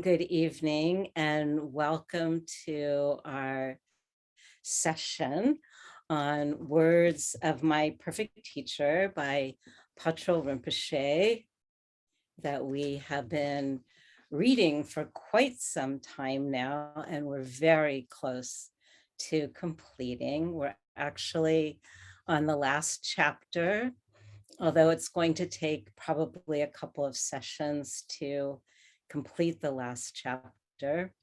Good evening and welcome to our session on Words of My Perfect Teacher by Patrul Rinpoche that we have been reading for quite some time now, and we're very close to completing. We're actually on the last chapter, although it's going to take probably a couple of sessions to complete the last chapter,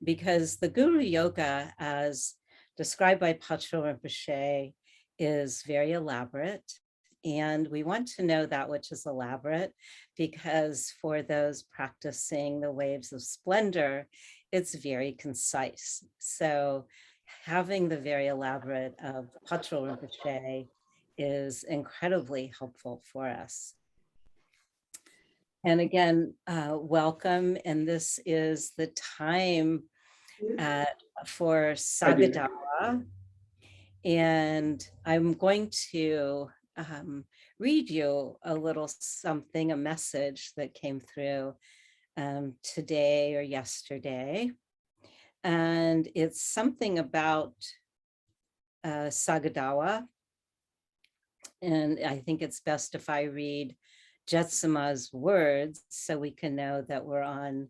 because the Guru Yoga, as described by Patrul Rinpoche, is very elaborate. And we want to know that which is elaborate, because for those practicing the waves of splendor, it's very concise. So having the very elaborate of Patrul Rinpoche is incredibly helpful for us. And again, welcome. And this is the time for Sagadawa. And I'm going to read you a little something, a message that came through today or yesterday. And it's something about Sagadawa. And I think it's best if I read Jetsuma's words so we can know that we're on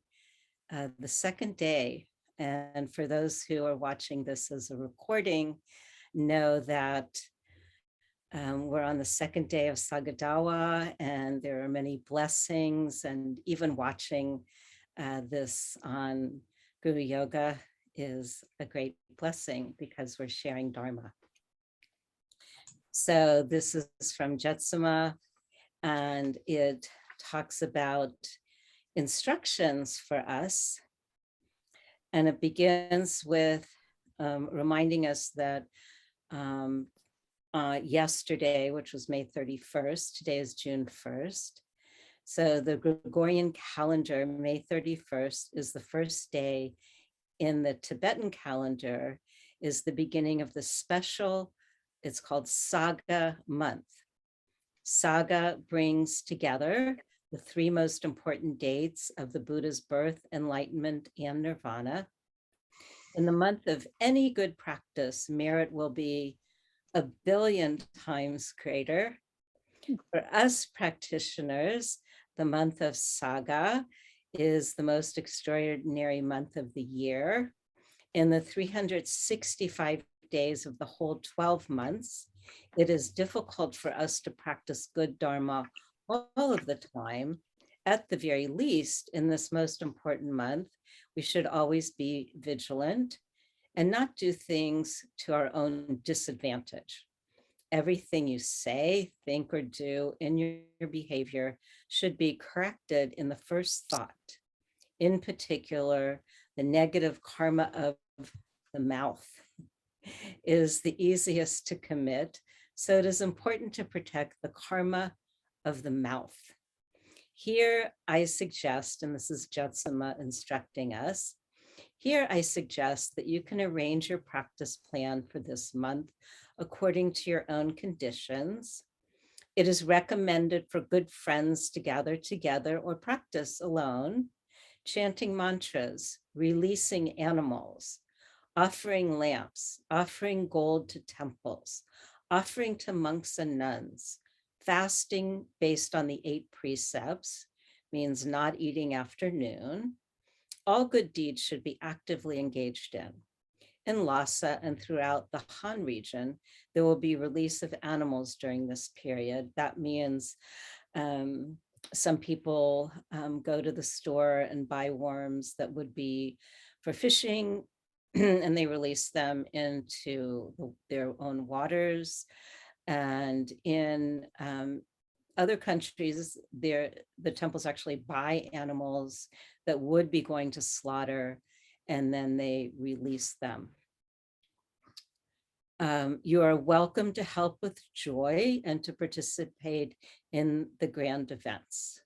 the second day. And for those who are watching this as a recording, know that we're on the second day of Sagadawa, and there are many blessings, and even watching this on Guru Yoga is a great blessing because we're sharing Dharma. So this is from Jetsuma, and it talks about instructions for us. And it begins with reminding us that yesterday, which was May 31st, today is June 1st. So the Gregorian calendar, May 31st, is the first day in the Tibetan calendar, is the beginning of the special, it's called Saga month. Saga brings together the three most important dates of the Buddha's birth, enlightenment, and nirvana. In the month of any good practice, merit will be 1 billion times greater. For us practitioners, the month of Saga is the most extraordinary month of the year. In the 365 days of the whole 12 months, it is difficult for us to practice good Dharma all of the time. At the very least, in this most important month, we should always be vigilant and not do things to our own disadvantage. Everything you say, think, or do in your behavior should be corrected in the first thought. In particular, the negative karma of the mouth is the easiest to commit. So it is important to protect the karma of the mouth. Here I suggest, and this is Jetsuma instructing us, here I suggest that you can arrange your practice plan for this month according to your own conditions. It is recommended for good friends to gather together or practice alone, chanting mantras, releasing animals, offering lamps, offering gold to temples, offering to monks and nuns, fasting based on the 8 precepts, means not eating after noon. All good deeds should be actively engaged in. In Lhasa and throughout the Han region, there will be release of animals during this period. That means some people go to the store and buy worms that would be for fishing, and they release them into their own waters. And in other countries, the temples actually buy animals that would be going to slaughter, and then they release them. You are welcome to help with joy and to participate in the grand events.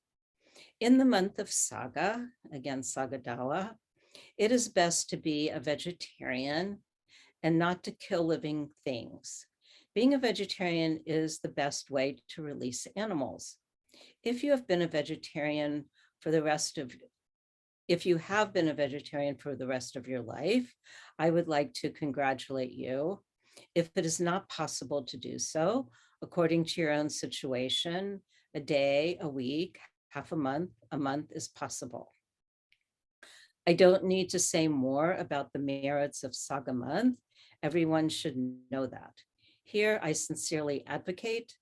In the month of Saga, again, Sagadawa, it is best to be a vegetarian and not to kill living things. Being a vegetarian is the best way to release animals. If you have been a vegetarian for the rest of if you have been a vegetarian for the rest of your life, I would like to congratulate you. If it is not possible to do so, according to your own situation, a day, a week, half a month is possible. I don't need to say more about the merits of Saga Month. Everyone should know that. Here, I sincerely advocate,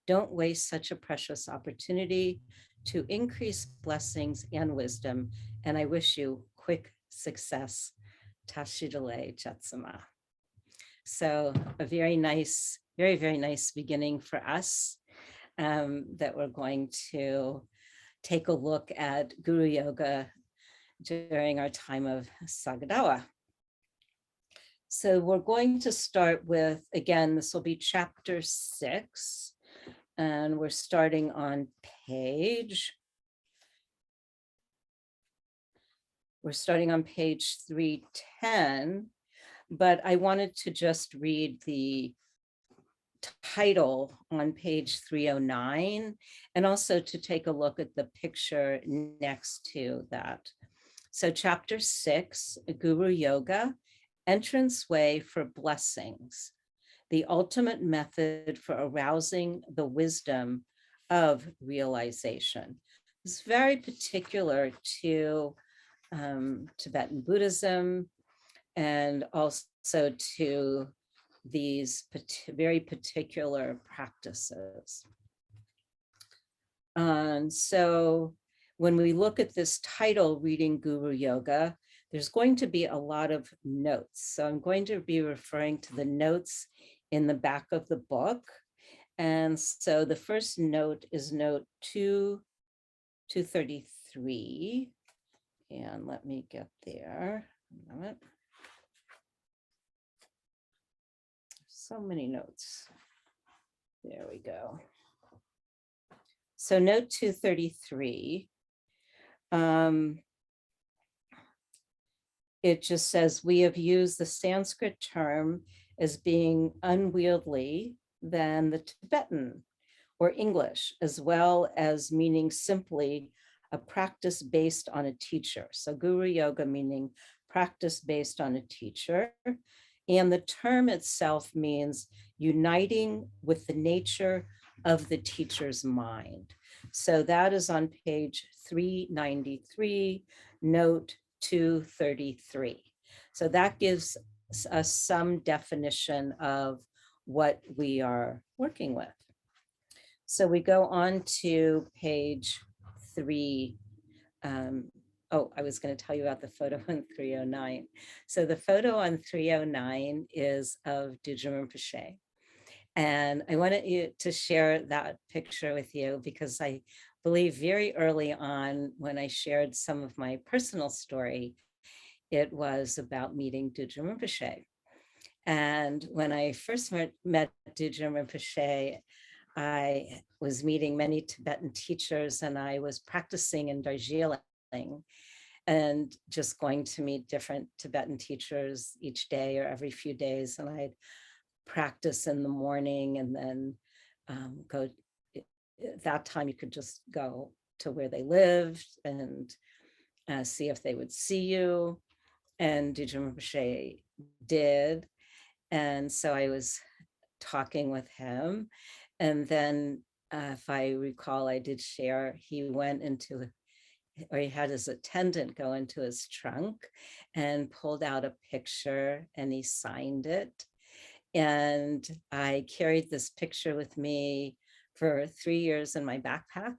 don't waste such a precious opportunity to increase blessings and wisdom, and I wish you quick success. Tashidale Jetsama. So a very nice, very, very nice beginning for us, that we're going to take a look at Guru Yoga during our time of Sagadawa. So we're going to start with, again, this will be chapter 6, and we're starting on page 310, but I wanted to just read the title on page 309, and also to take a look at the picture next to that. So chapter 6, Guru Yoga, entranceway for blessings, the ultimate method for arousing the wisdom of realization. It's very particular to Tibetan Buddhism, and also to these very particular practices. And so when we look at this title, Reading Guru Yoga, there's going to be a lot of notes. So I'm going to be referring to the notes in the back of the book. And so the first note is note 233. And let me get there. A moment. So many notes. There we go. So note 233. It just says, we have used the Sanskrit term as being unwieldy than the Tibetan or English, as well as meaning simply a practice based on a teacher. So Guru Yoga meaning practice based on a teacher. And the term itself means uniting with the nature of the teacher's mind. So that is on page 393, note 233. So that gives us some definition of what we are working with. So we go on to page 3. Oh, I was going to tell you about the photo on 309. So the photo on 309 is of Dudjom Rinpoche. And I wanted to share that picture with you because I believe very early on when I shared some of my personal story, it was about meeting Dudjom Rinpoche. And when I first met Dudjom Rinpoche, I was meeting many Tibetan teachers, and I was practicing in Darjeeling and just going to meet different Tibetan teachers each day or every few days. And I'd practice in the morning and then go. At that time, you could just go to where they lived and see if they would see you. And Dudjom Rinpoche did. And so I was talking with him. And then if I recall, I did share, he went into, or he had his attendant go into his trunk and pulled out a picture and he signed it. And I carried this picture with me for 3 years in my backpack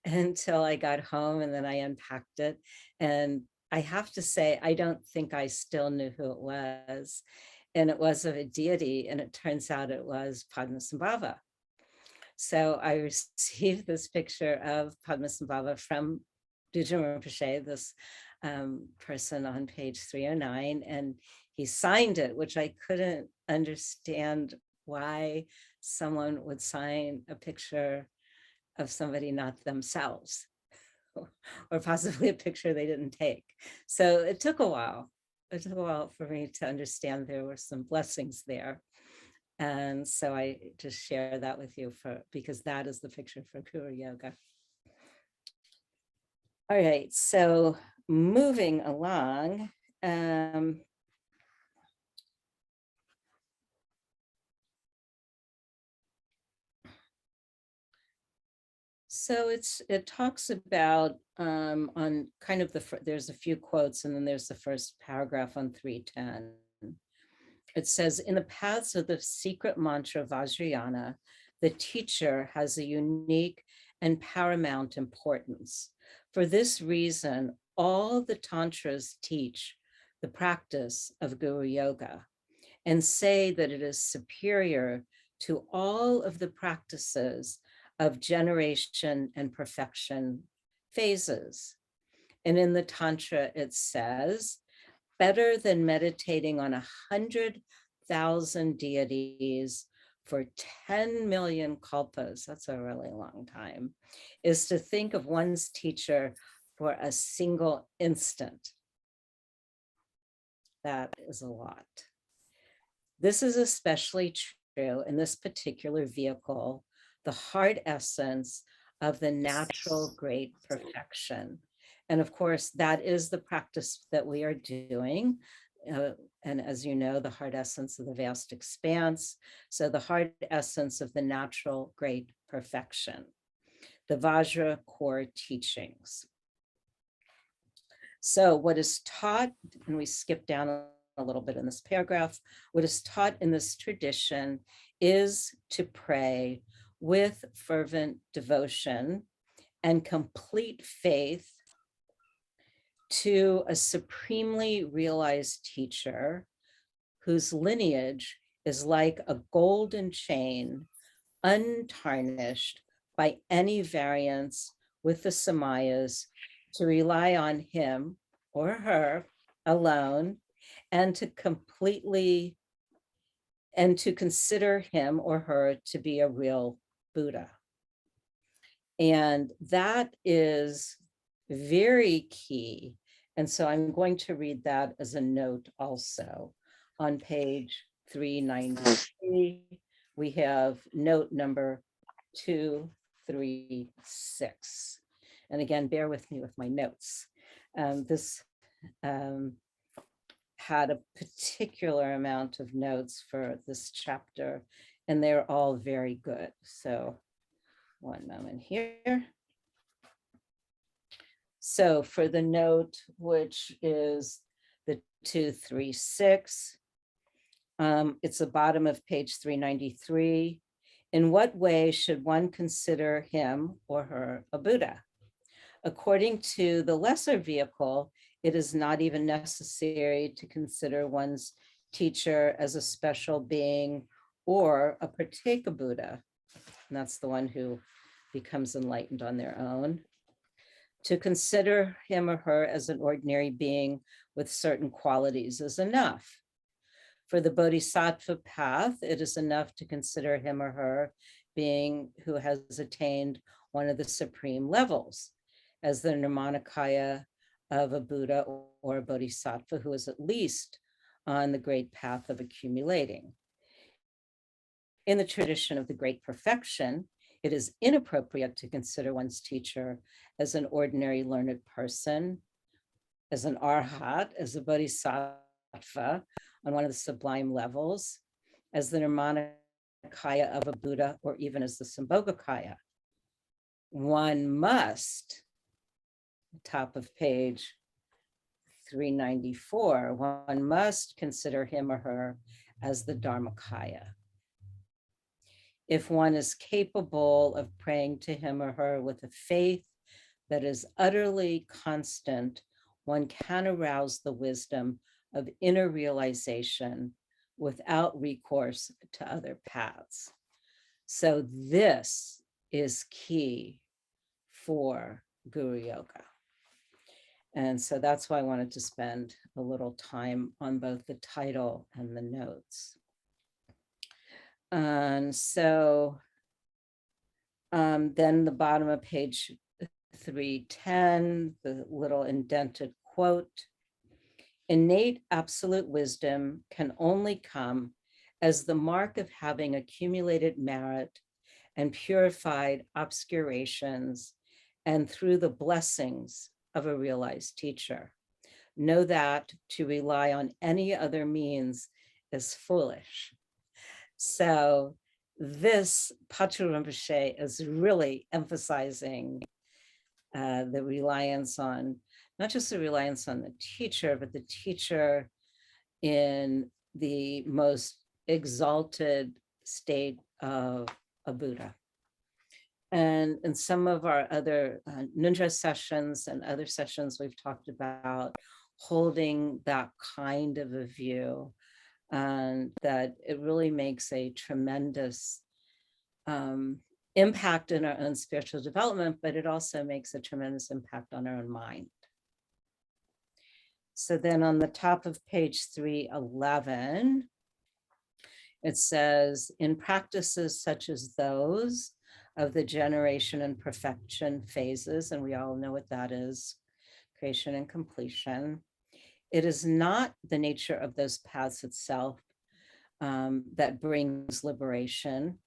until I got home, and then I unpacked it. And I have to say, I don't think I still knew who it was. And it was of a deity, and it turns out it was Padmasambhava. So I received this picture of Padmasambhava from Dudjom Rinpoche, this person on page 309, and he signed it, which I couldn't understand why someone would sign a picture of somebody not themselves, or possibly a picture they didn't take. So it took a while. It took a while for me to understand there were some blessings there. And so I just share that with you because that is the picture for Guru Yoga. All right, so moving along, so it talks about on kind of there's a few quotes, and then there's the first paragraph on 310. It says, in the paths of the secret mantra Vajrayana, the teacher has a unique and paramount importance. For this reason, all the tantras teach the practice of Guru Yoga and say that it is superior to all of the practices of generation and perfection phases. And in the Tantra, it says, better than meditating on 100,000 deities for 10 million kalpas, that's a really long time, is to think of one's teacher for a single instant. That is a lot. This is especially true in this particular vehicle, the heart essence of the natural great perfection. And of course, that is the practice that we are doing. And as you know, the heart essence of the vast expanse. So the heart essence of the natural great perfection, the Vajra core teachings. So what is taught, and we skip down a little bit in this paragraph, what is taught in this tradition is to pray with fervent devotion and complete faith to a supremely realized teacher whose lineage is like a golden chain, untarnished by any variance with the samayas, to rely on him or her alone, and to consider him or her to be a real Buddha. And that is very key. And so I'm going to read that as a note also. On page 393, we have note number 236. And again, bear with me with my notes. This had a particular amount of notes for this chapter, and they're all very good. So one moment here. So for the note, which is the 236, it's the bottom of page 393. In what way should one consider him or her a Buddha? According to the lesser vehicle, it is not even necessary to consider one's teacher as a special being or a Pratyeka Buddha. And that's the one who becomes enlightened on their own. To consider him or her as an ordinary being with certain qualities is enough. For the Bodhisattva path, it is enough to consider him or her being who has attained one of the supreme levels, as the Nirmanakaya of a Buddha or a Bodhisattva who is at least on the great path of accumulating. In the tradition of the great perfection, it is inappropriate to consider one's teacher as an ordinary learned person, as an arhat, as a bodhisattva on one of the sublime levels, as the Nirmanakaya of a Buddha, or even as the Sambhogakaya. One must, top of page 394, one must consider him or her as the Dharmakaya. If one is capable of praying to him or her with a faith that is utterly constant, one can arouse the wisdom of inner realization without recourse to other paths. So this is key for Guru Yoga. And so that's why I wanted to spend a little time on both the title and the notes. And so then the bottom of page 310, the little indented quote, innate absolute wisdom can only come as the mark of having accumulated merit and purified obscurations, and through the blessings of a realized teacher. Know that to rely on any other means is foolish. So this Patrul Rinpoche is really emphasizing the reliance on, not just the reliance on the teacher, but the teacher in the most exalted state of a Buddha. And in some of our other Nundra sessions and other sessions, we've talked about holding that kind of a view, and that it really makes a tremendous impact in our own spiritual development, but it also makes a tremendous impact on our own mind. So then on the top of page 311, it says, in practices such as those of the generation and perfection phases, and we all know what that is, creation and completion, it is not the nature of those paths itself that brings liberation,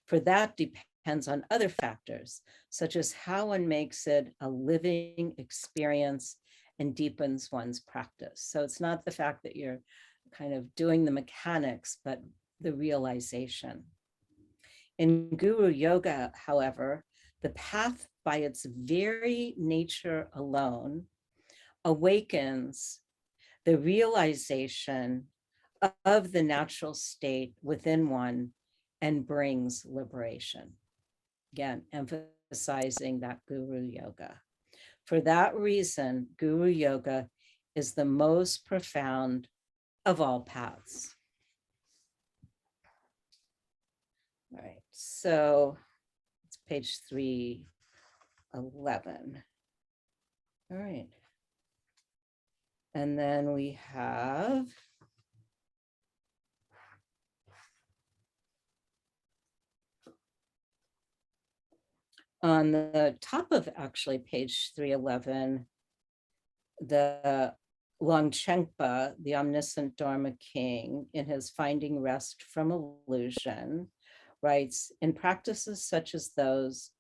for that depends on other factors, such as how one makes it a living experience and deepens one's practice. So it's not the fact that you're kind of doing the mechanics, but the realization. In Guru Yoga, however, the path by its very nature alone awakens the realization of the natural state within one and brings liberation. Again, emphasizing that Guru Yoga. For that reason, Guru Yoga is the most profound of all paths. All right, so it's page 311. All right. And then we have on the top of actually page 311, the Longchenpa, the omniscient Dharma king, in his Finding Rest from Illusion, writes, in practices such as those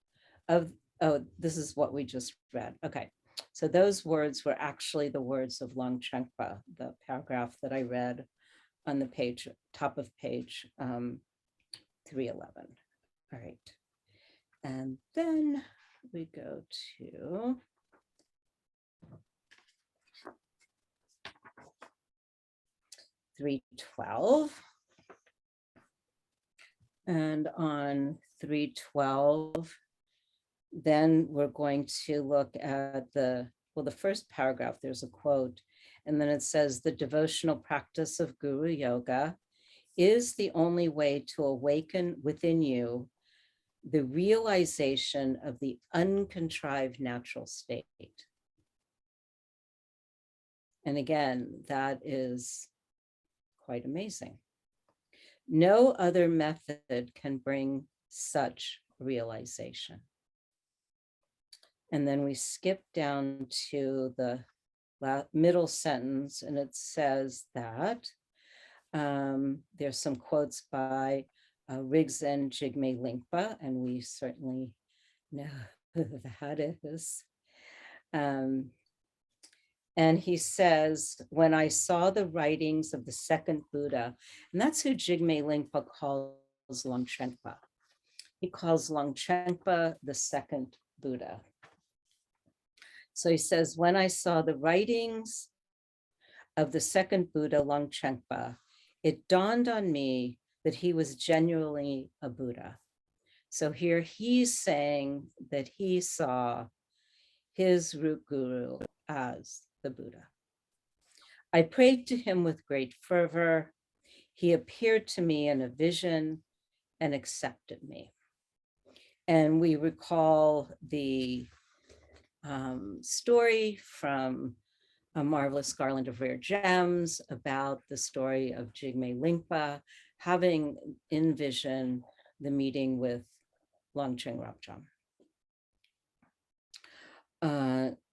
of, oh, this is what we just read. Okay, so those words were actually the words of Longchenpa, the paragraph that I read on the page, top of page 311. All right. And then we go to (312). And on 312, then we're going to look at the first paragraph, there's a quote, and then it says, the devotional practice of Guru Yoga is the only way to awaken within you the realization of the uncontrived natural state. And again, that is quite amazing. No other method can bring such realization. And then we skip down to the middle sentence, and it says that there's some quotes by Rigzen Jigme Lingpa, and we certainly know who that is. And he says, when I saw the writings of the second Buddha, and that's who Jigme Lingpa calls Longchenpa. He calls Longchenpa the second Buddha. So he says, when I saw the writings of the second Buddha, Longchenpa, it dawned on me that he was genuinely a Buddha. So here he's saying that he saw his root guru as the Buddha. I prayed to him with great fervor. He appeared to me in a vision and accepted me. And we recall the story from A Marvelous Garland of Rare Gems about the story of Jigme Lingpa having in vision the meeting with Longchen Rabjam.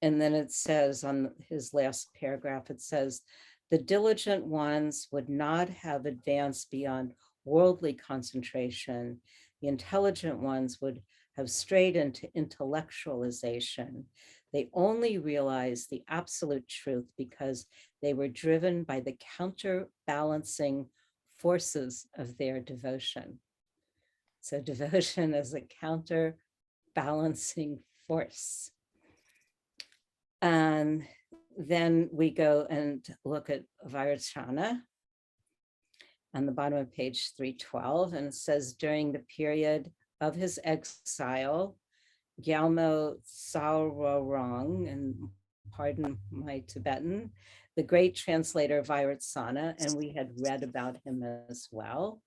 And then it says on his last paragraph, it says, the diligent ones would not have advanced beyond worldly concentration. The intelligent ones would have strayed into intellectualization. They only realize the absolute truth because they were driven by the counterbalancing forces of their devotion. So devotion is a counterbalancing force. And then we go and look at Vairocana on the bottom of page 312, and it says, during the period of his exile, Gyalmo Saurorong, and pardon my Tibetan, the great translator Vairocana, and we had read about him as well,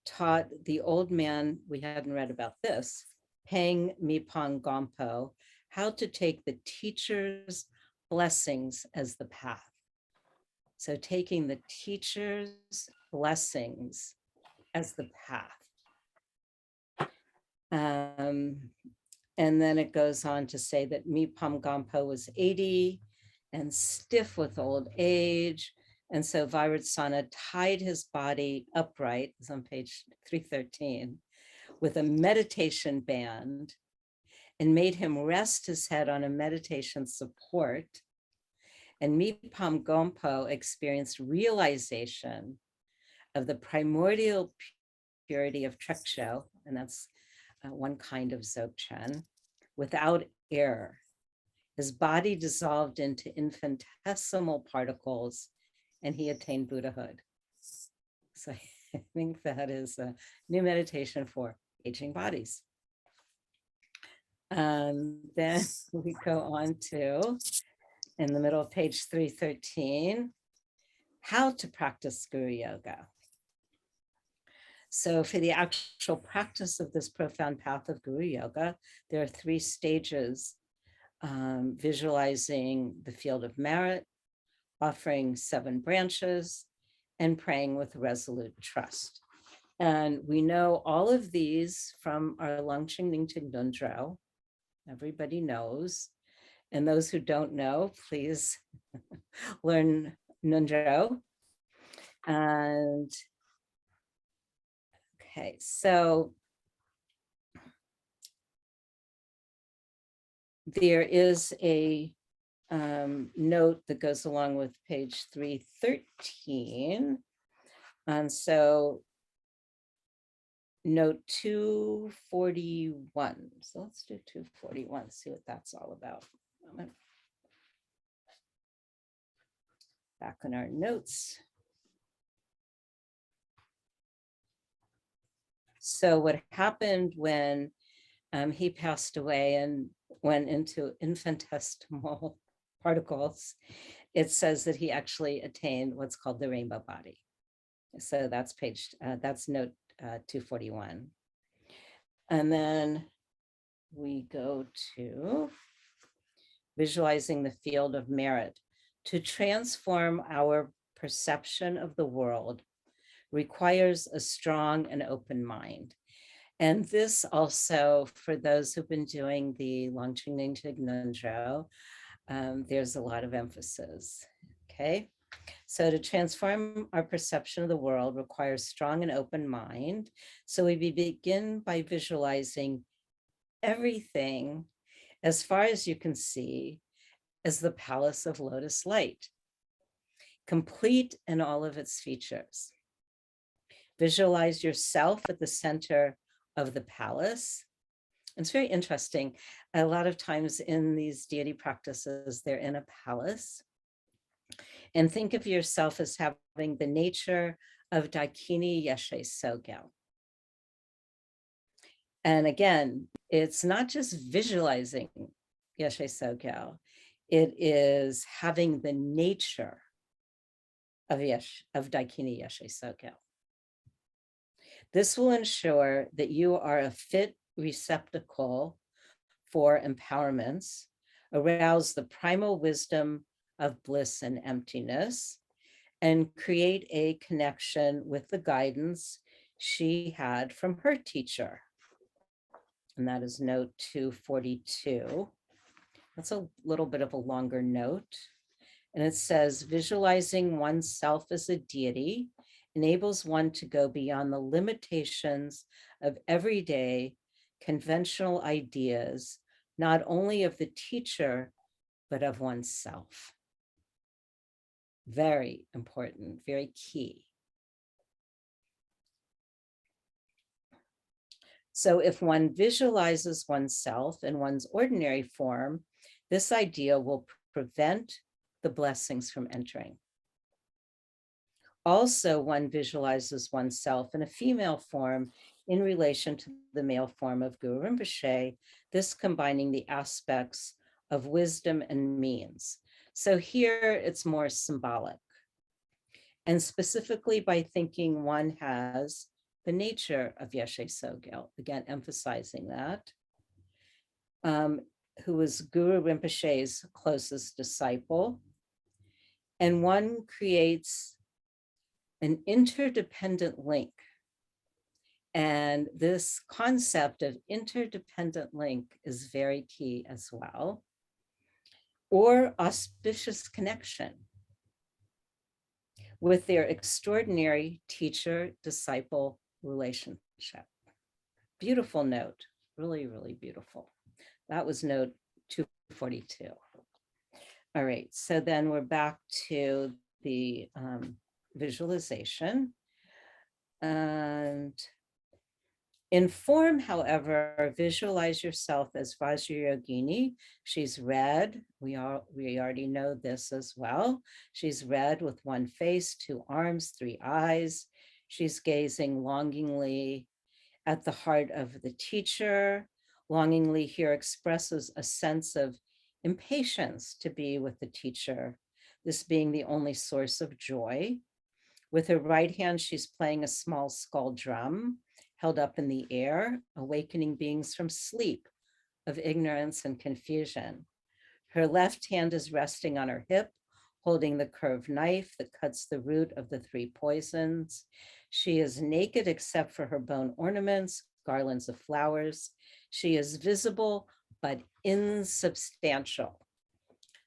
taught the old man, we hadn't read about this, Pang Mipang Gompo, how to take the teacher's blessings as the path. So taking the teacher's blessings as the path. And then it goes on to say that Mipam Gompo was 80 and stiff with old age. And so Vairocana tied his body upright, it's on page 313, with a meditation band and made him rest his head on a meditation support. And Mipam Gompo experienced realization of the primordial purity of Treksho, and that's one kind of Dzogchen, without error. His body dissolved into infinitesimal particles and he attained Buddhahood. So I think that is a new meditation for aging bodies. Then we go on to, in the middle of page 313, how to practice Guru Yoga. So for the actual practice of this profound path of Guru Yoga, there are 3 stages: visualizing the field of merit, offering 7 branches, and praying with resolute trust. And we know all of these from our Longchen Nyingchen Dundro. Everybody knows. And those who don't know, please learn Nundro. And okay, so there is a note that goes along with page 313. And so note 241. So let's do 241, see what that's all about. Back in our notes. So what happened when he passed away and went into infinitesimal particles, it says that he actually attained what's called the rainbow body. So that's that's note 241. And then we go to visualizing the field of merit. To transform our perception of the world requires a strong and open mind. And this also, for those who've been doing the Longchen Nyingchen Nundro, there's a lot of emphasis, okay? So to transform our perception of the world requires strong and open mind. So we begin by visualizing everything as far as you can see as the palace of lotus light, complete in all of its features. Visualize yourself at the center of the palace. It's very interesting. A lot of times in these deity practices, they're in a palace. And think of yourself as having the nature of Daikini Yeshe Sogel. And again, it's not just visualizing Yeshe Sogel, it is having the nature of Daikini Yeshe Sogel. This will ensure that you are a fit receptacle for empowerments, arouse the primal wisdom of bliss and emptiness, and create a connection with the guidance she had from her teacher. And that is note 242. That's a little bit of a longer note. And it says, visualizing oneself as a deity enables one to go beyond the limitations of everyday conventional ideas, not only of the teacher, but of oneself. Very important, very key. So if one visualizes oneself in one's ordinary form, this idea will prevent the blessings from entering. Also, one visualizes oneself in a female form in relation to the male form of Guru Rinpoche, this combining the aspects of wisdom and means. So here it's more symbolic. And specifically by thinking one has the nature of Yeshe Tsogyal, again, emphasizing that, who was Guru Rinpoche's closest disciple. And one creates an interdependent link. And this concept of interdependent link is very key as well, or auspicious connection with their extraordinary teacher-disciple relationship. Beautiful note, really, really beautiful. That was note 242. All right, so then we're back to the visualization. And in form, however, visualize yourself as Vajrayogini. She's red. We already know this as well. She's red with one face, two arms, three eyes. She's gazing longingly at the heart of the teacher. Longingly here expresses a sense of impatience to be with the teacher, this being the only source of joy. With her right hand, she's playing a small skull drum held up in the air, awakening beings from sleep of ignorance and confusion. Her left hand is resting on her hip, holding the curved knife that cuts the root of the three poisons. She is naked except for her bone ornaments, garlands of flowers. She is visible, but insubstantial.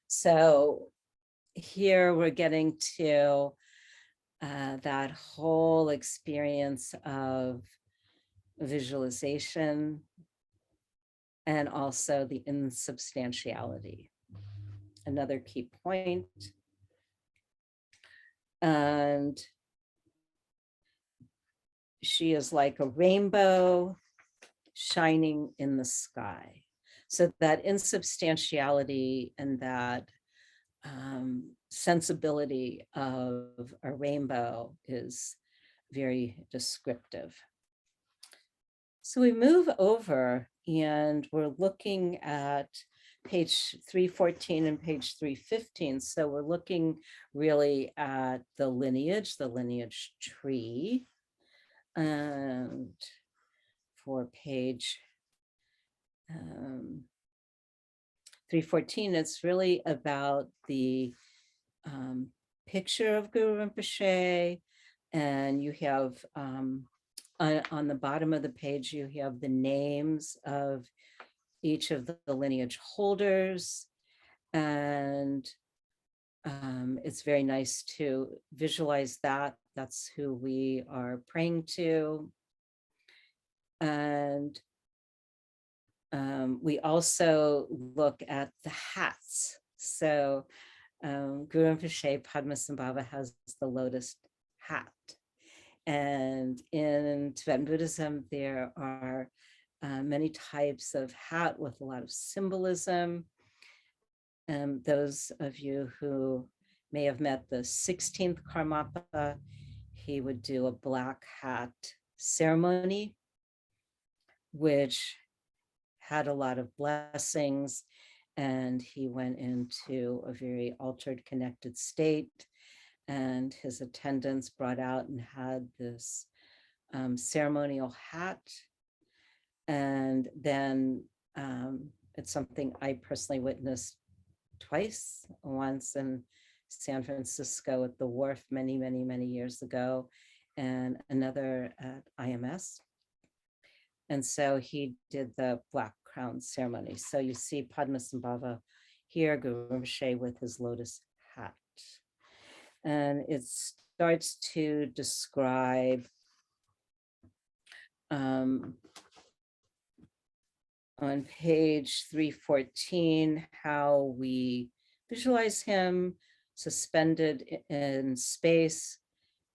So here we're getting to that whole experience of visualization and also the insubstantiality. Another key point. And she is like a rainbow shining in the sky. So that insubstantiality and that sensibility of a rainbow is very descriptive. So we move over and we're looking at page 314 and page 315. So we're looking really at the lineage tree. And for page 314, it's really about the picture of Guru Rinpoche, and you have on the bottom of the page, you have the names of each of the lineage holders, and it's very nice to visualize that. That's who we are praying to. And we also look at the hats. So Guru Rinpoche Padmasambhava has the lotus hat. And in Tibetan Buddhism, there are many types of hat with a lot of symbolism. Those of you who may have met the 16th Karmapa, he would do a black hat ceremony, which had a lot of blessings, and he went into a very altered, connected state. And his attendants brought out and had this ceremonial hat. And then it's something I personally witnessed twice, once in San Francisco at the wharf many, many, many years ago, and another at IMS. And so he did the black crown ceremony. So you see Padmasambhava here, Guru Rinpoche with his lotus hat. And it starts to describe on page 314, how we visualize him suspended in space,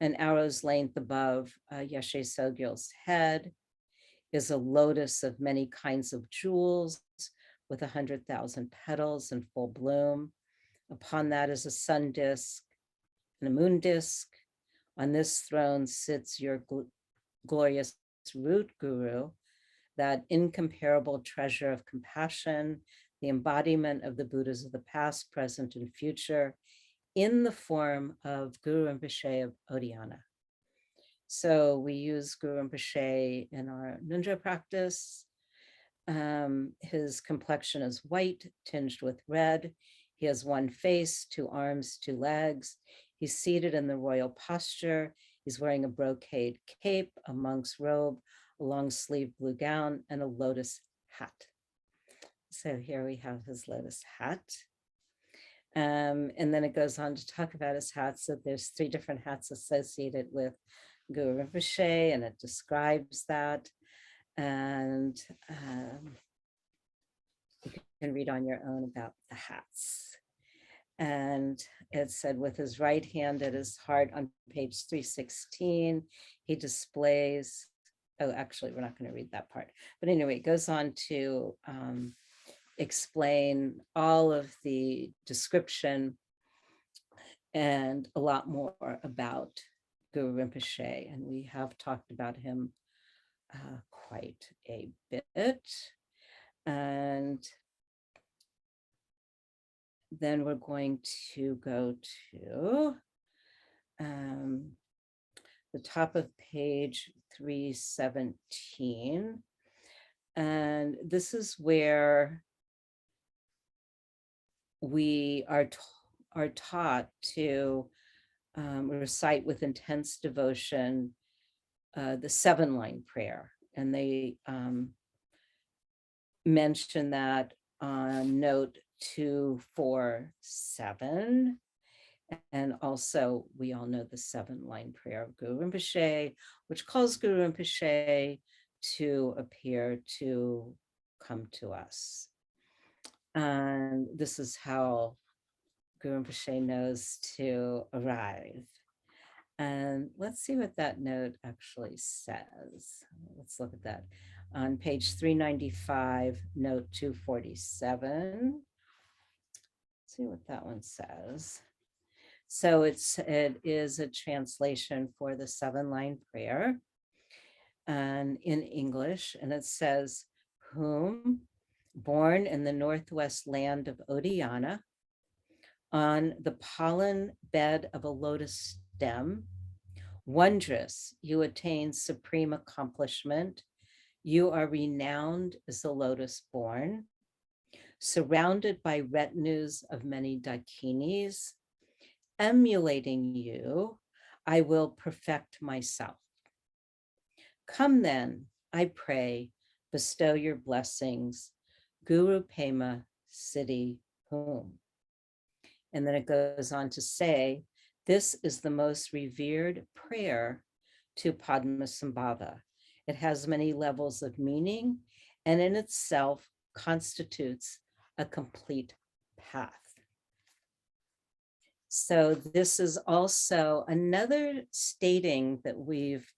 an arrow's length above Yeshe Sogyal's head is a lotus of many kinds of jewels with 100,000 petals in full bloom. Upon that is a sun disk and a moon disk. On this throne sits your glorious root guru, that incomparable treasure of compassion, the embodiment of the Buddhas of the past, present, and future, in the form of Guru Rinpoche of Odhiyana. So we use Guru Rinpoche in our Nundra practice. His complexion is white, tinged with red. He has one face, two arms, two legs. He's seated in the royal posture. He's wearing a brocade cape, a monk's robe, a long sleeve blue gown, and a lotus hat. So here we have his lotus hat. And then it goes on to talk about his hats. So there's 3 different hats associated with Guru Rinpoche, and it describes that. And you can read on your own about the hats. And it said, with his right hand at his heart on page 316, he displays, oh, actually, we're not going to read that part. But anyway, it goes on to explain all of the description and a lot more about Guru Rinpoche. And we have talked about him quite a bit. And then we're going to go to the top of page 317. And this is where we are taught to recite with intense devotion the 7-line prayer. And they mention that on note 247. And also, we all know the 7-line prayer of Guru Rinpoche, which calls Guru Rinpoche to appear to come to us. And this is how Guru Rinpoche knows to arrive. And let's see what that note actually says. Let's look at that. On page 395, note 247. See what that one says. So it is a translation for the 7-line prayer and in English, and it says, whom, born in the northwest land of Odhiyana, on the pollen bed of a lotus stem, wondrous, you attain supreme accomplishment. You are renowned as the lotus born, surrounded by retinues of many dakinis. Emulating you, I will perfect myself. Come then, I pray, bestow your blessings, Guru Pema Siddhi Hum. And then it goes on to say, this is the most revered prayer to Padmasambhava. It has many levels of meaning and in itself constitutes a complete path. So this is also another stating that we've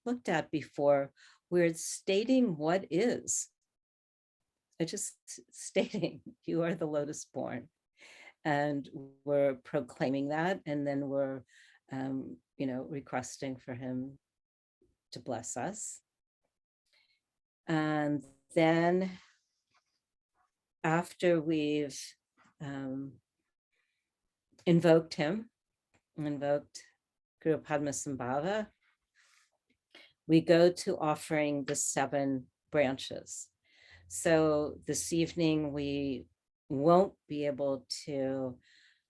looked at before, where it's stating what is. It's just stating you are the lotus born. And we're proclaiming that, and then we're, requesting for him to bless us. And then after we've invoked Guru Padmasambhava, we go to offering the 7 branches. So this evening, we won't be able to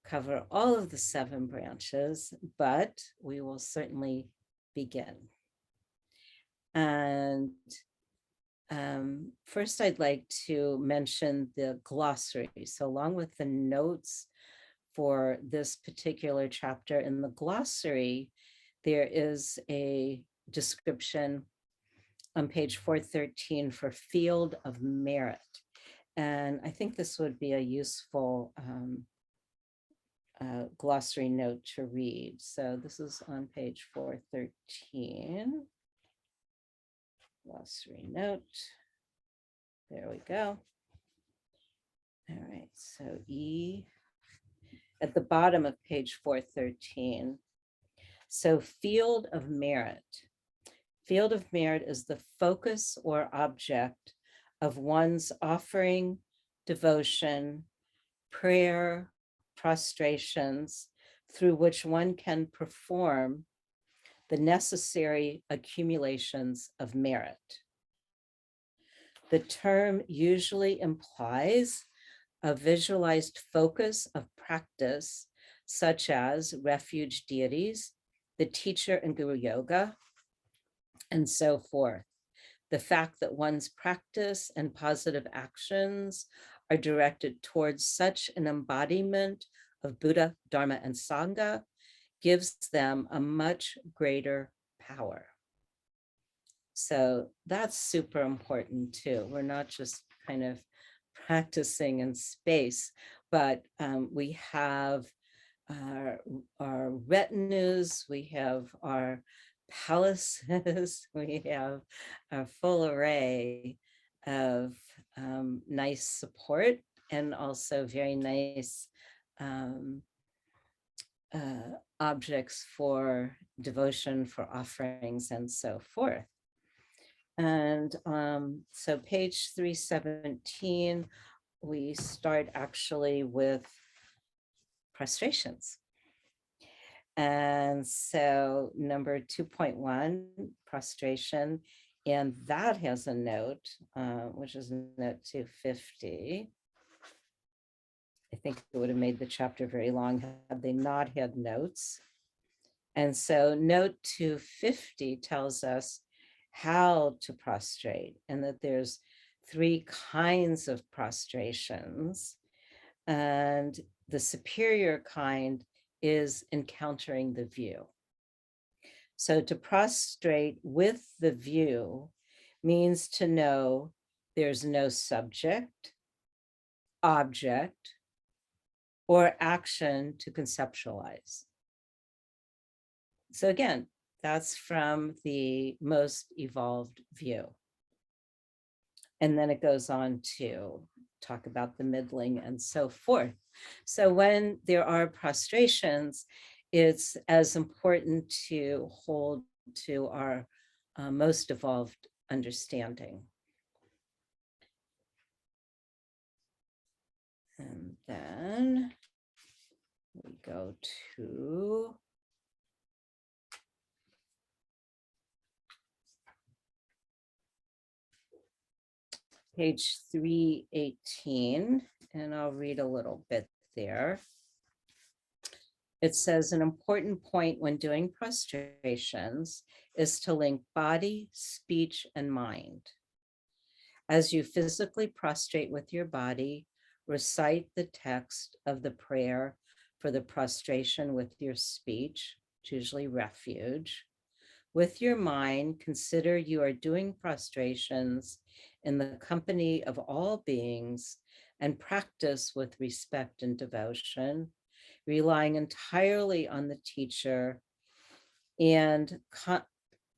cover all of the 7 branches, but we will certainly begin. And first, I'd like to mention the glossary. So along with the notes for this particular chapter in the glossary, there is a description on page 413 for field of merit. And I think this would be a useful glossary note to read. So this is on page 413. Glossary note. There we go. All right, so E at the bottom of page 413. So field of merit. Field of merit is the focus or object of one's offering, devotion, prayer, prostrations, through which one can perform the necessary accumulations of merit. The term usually implies a visualized focus of practice, such as refuge deities, the teacher in Guru Yoga, and so forth. The fact that one's practice and positive actions are directed towards such an embodiment of Buddha, Dharma, and Sangha gives them a much greater power. So that's super important too. We're not just kind of practicing in space, but we have our retinues, we have our palaces, we have a full array of nice support and also very nice objects for devotion, for offerings, and so forth. And so page 317, we start actually with prostrations. And so number 2.1, prostration, and that has a note, which is note 250. I think it would have made the chapter very long had they not had notes. And so note 250 tells us how to prostrate, and that there's 3 kinds of prostrations. And the superior kind is encountering the view. So to prostrate with the view means to know there's no subject, object, or action to conceptualize. So again, that's from the most evolved view. And then it goes on to talk about the middling and so forth. So when there are prostrations, it's as important to hold to our most evolved understanding. And then we go to page 318, and I'll read a little bit there. It says an important point when doing prostrations is to link body, speech, and mind. As you physically prostrate with your body, recite the text of the prayer for the prostration with your speech, it's usually refuge. With your mind, consider you are doing prostrations in the company of all beings and practice with respect and devotion, relying entirely on the teacher and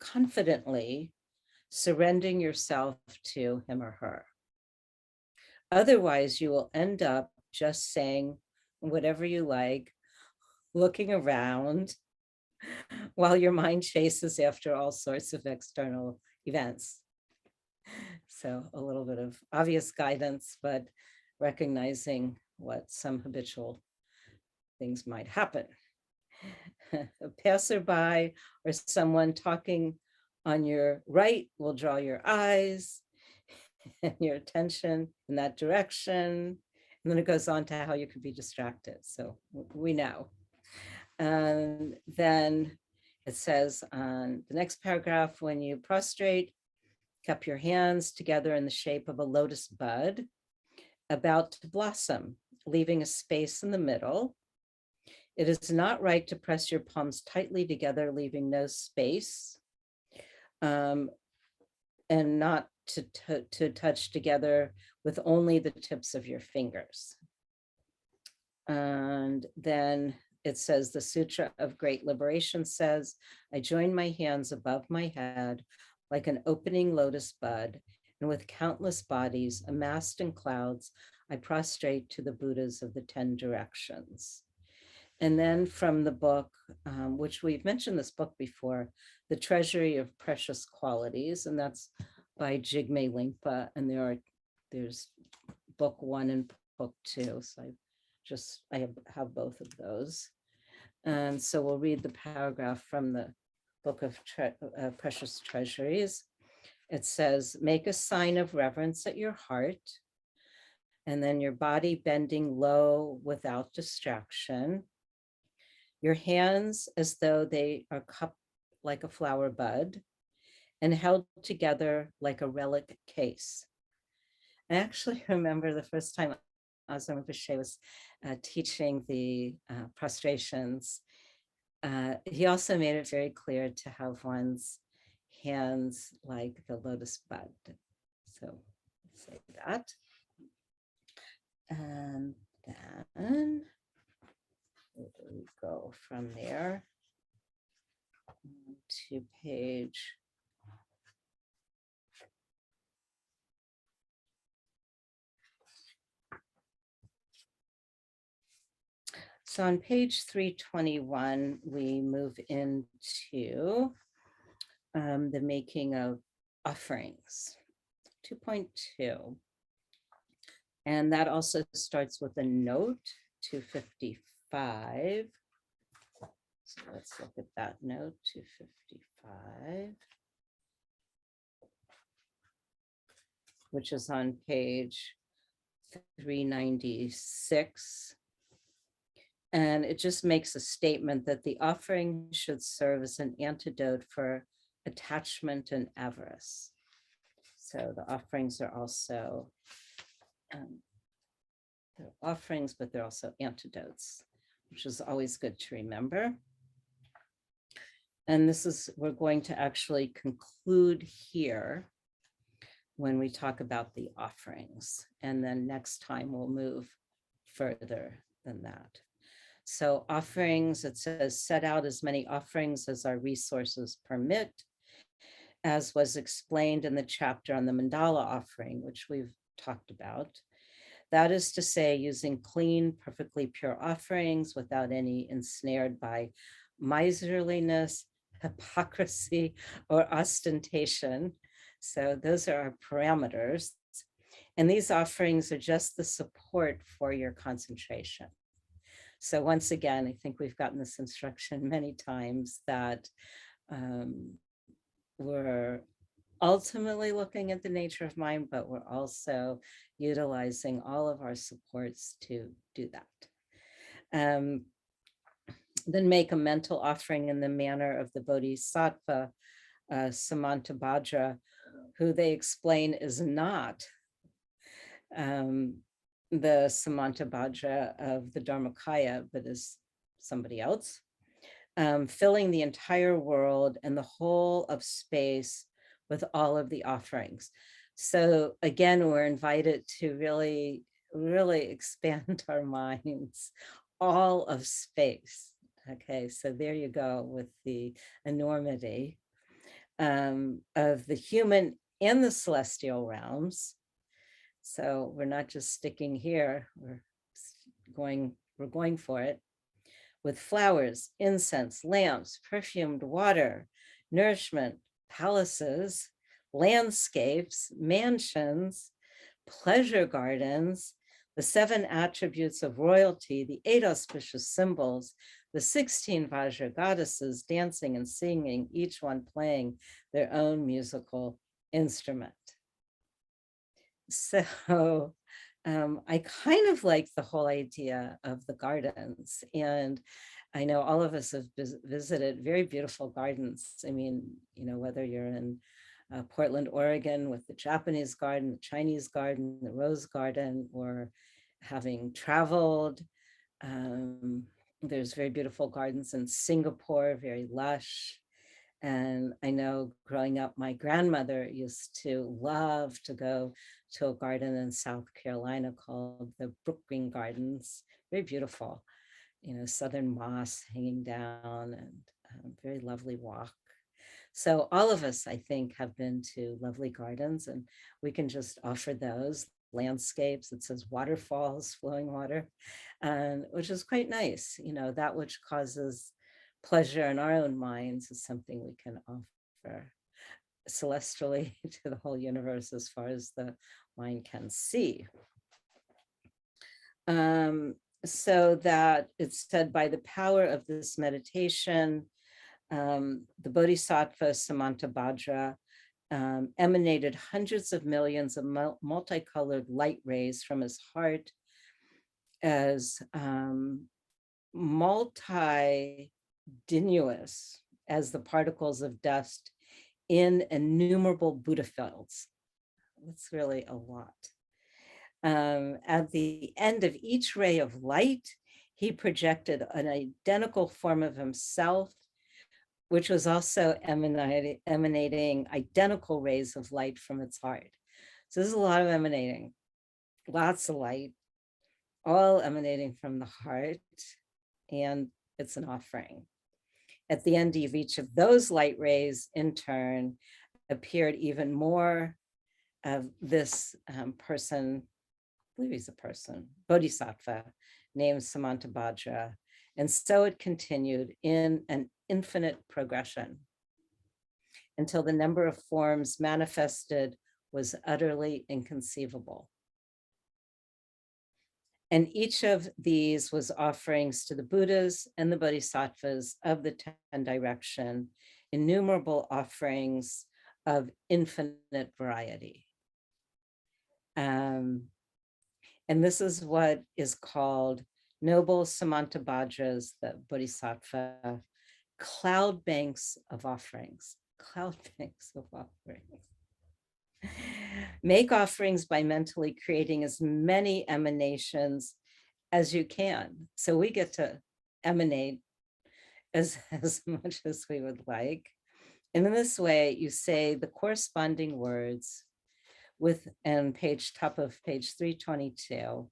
confidently surrendering yourself to him or her. Otherwise, you will end up just saying whatever you like, looking around while your mind chases after all sorts of external events. So a little bit of obvious guidance, but recognizing what some habitual things might happen. A passerby or someone talking on your right will draw your eyes and your attention in that direction. And then it goes on to how you could be distracted. So we know. And then it says on the next paragraph, when you prostrate, cup your hands together in the shape of a lotus bud about to blossom, leaving a space in the middle. It is not right to press your palms tightly together, leaving no space. and not to touch together with only the tips of your fingers. And then it says, the Sutra of Great Liberation says, I join my hands above my head like an opening lotus bud, and with countless bodies amassed in clouds, I prostrate to the Buddhas of the 10 directions. And then from the book, which we've mentioned this book before, The Treasury of Precious Qualities, and that's by Jigme Lingpa, and there's book 1 and book 2. So I have both of those. And so we'll read the paragraph from the book of Precious Treasuries. It says, make a sign of reverence at your heart, and then your body bending low without distraction. Your hands as though they are cupped like a flower bud and held together like a relic case. I actually remember the first time Asam Rinpoche was teaching the prostrations. He also made it very clear to have one's hands like the lotus bud. So say that. And then where do we go from there to page 321, we move into the making of offerings, 2.2. And that also starts with a note, 255. So let's look at that note, 255, which is on page 396. And it just makes a statement that the offering should serve as an antidote for attachment and avarice. So the offerings are also, they're offerings, but they're also antidotes, which is always good to remember. And we're going to actually conclude here when we talk about the offerings. And then next time we'll move further than that. So offerings, it says, set out as many offerings as our resources permit, as was explained in the chapter on the mandala offering, which we've talked about. That is to say, using clean, perfectly pure offerings without any ensnared by miserliness, hypocrisy, or ostentation. So those are our parameters. And these offerings are just the support for your concentration. So once again, I think we've gotten this instruction many times that we're ultimately looking at the nature of mind, but we're also utilizing all of our supports to do that. Then make a mental offering in the manner of the Bodhisattva Samantabhadra, who they explain is not the Samantabhadra of the Dharmakaya, but is somebody else, filling the entire world and the whole of space with all of the offerings. So again, we're invited to really, really expand our minds, all of space. Okay, so there you go with the enormity of the human and the celestial realms. So we're not just sticking here, we're going for it. With flowers, incense, lamps, perfumed water, nourishment, palaces, landscapes, mansions, pleasure gardens, the 7 attributes of royalty, the 8 auspicious symbols, the 16 Vajra goddesses dancing and singing, each one playing their own musical instrument. So I kind of like the whole idea of the gardens. And I know all of us have visited very beautiful gardens. I mean, whether you're in Portland, Oregon with the Japanese garden, the Chinese garden, the rose garden, or having traveled, there's very beautiful gardens in Singapore, very lush. And I know growing up, my grandmother used to love to go to a garden in South Carolina called the Brookgreen Gardens. Very beautiful, southern moss hanging down, and very lovely walk. So all of us, I think, have been to lovely gardens, and we can just offer those landscapes. It says waterfalls, flowing water, which is quite nice. That which causes pleasure in our own minds is something we can offer celestially to the whole universe as far as the mind can see. So that it's said, by the power of this meditation, the Bodhisattva Samantabhadra emanated hundreds of millions of multicolored light rays from his heart as multitudinous as the particles of dust in innumerable Buddha fields. That's really a lot. At the end of each ray of light, he projected an identical form of himself, which was also emanating identical rays of light from its heart. So there's a lot of emanating, lots of light, all emanating from the heart, and it's an offering. At the end of each of those light rays, in turn, appeared even more of this person, I believe he's a person, Bodhisattva, named Samantabhadra. And so it continued in an infinite progression until the number of forms manifested was utterly inconceivable. And each of these was offerings to the Buddhas and the Bodhisattvas of the 10 direction, innumerable offerings of infinite variety. And this is what is called Noble Samantabhadra's, the Bodhisattva, cloud banks of offerings. Cloud banks of offerings. Make offerings by mentally creating as many emanations as you can. So we get to emanate as much as we would like. And in this way, you say the corresponding words and top of page 322,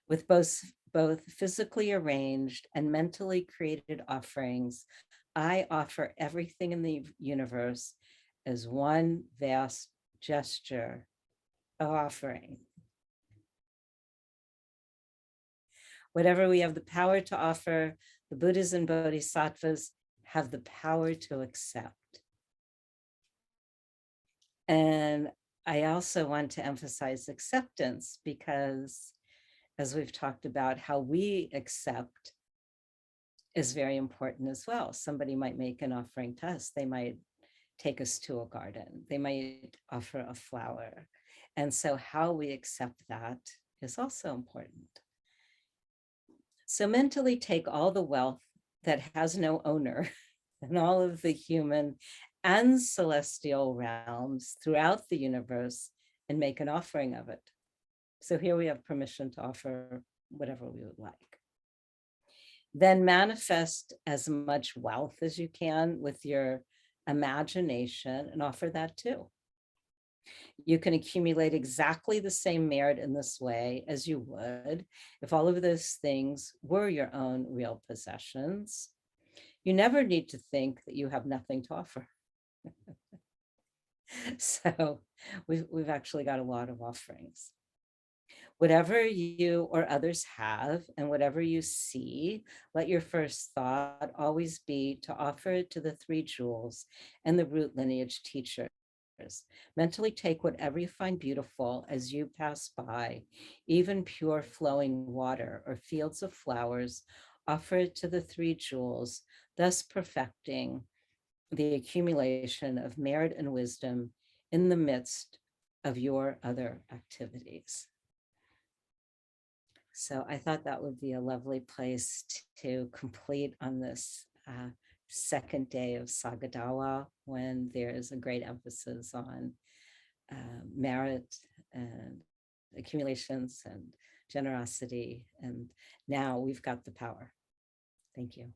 with both physically arranged and mentally created offerings. I offer everything in the universe as one vast gesture of offering. Whatever we have the power to offer, the Buddhas and Bodhisattvas have the power to accept. And I also want to emphasize acceptance, because as we've talked about, how we accept is very important as well. Somebody might make an offering to us. They might take us to a garden. They might offer a flower. And so how we accept that is also important. So mentally take all the wealth that has no owner and all of the human and celestial realms throughout the universe and make an offering of it. So here we have permission to offer whatever we would like. Then manifest as much wealth as you can with your imagination and offer that too. You can accumulate exactly the same merit in this way as you would if all of those things were your own real possessions. You never need to think that you have nothing to offer. So we've actually got a lot of offerings. Whatever you or others have and whatever you see, let your first thought always be to offer it to the 3 jewels and the root lineage teachers. Mentally take whatever you find beautiful as you pass by, even pure flowing water or fields of flowers, offer it to the 3 jewels, thus perfecting the accumulation of merit and wisdom in the midst of your other activities. So I thought that would be a lovely place to complete on this second day of Sagadawa, when there is a great emphasis on merit and accumulations and generosity. And now we've got the power. Thank you.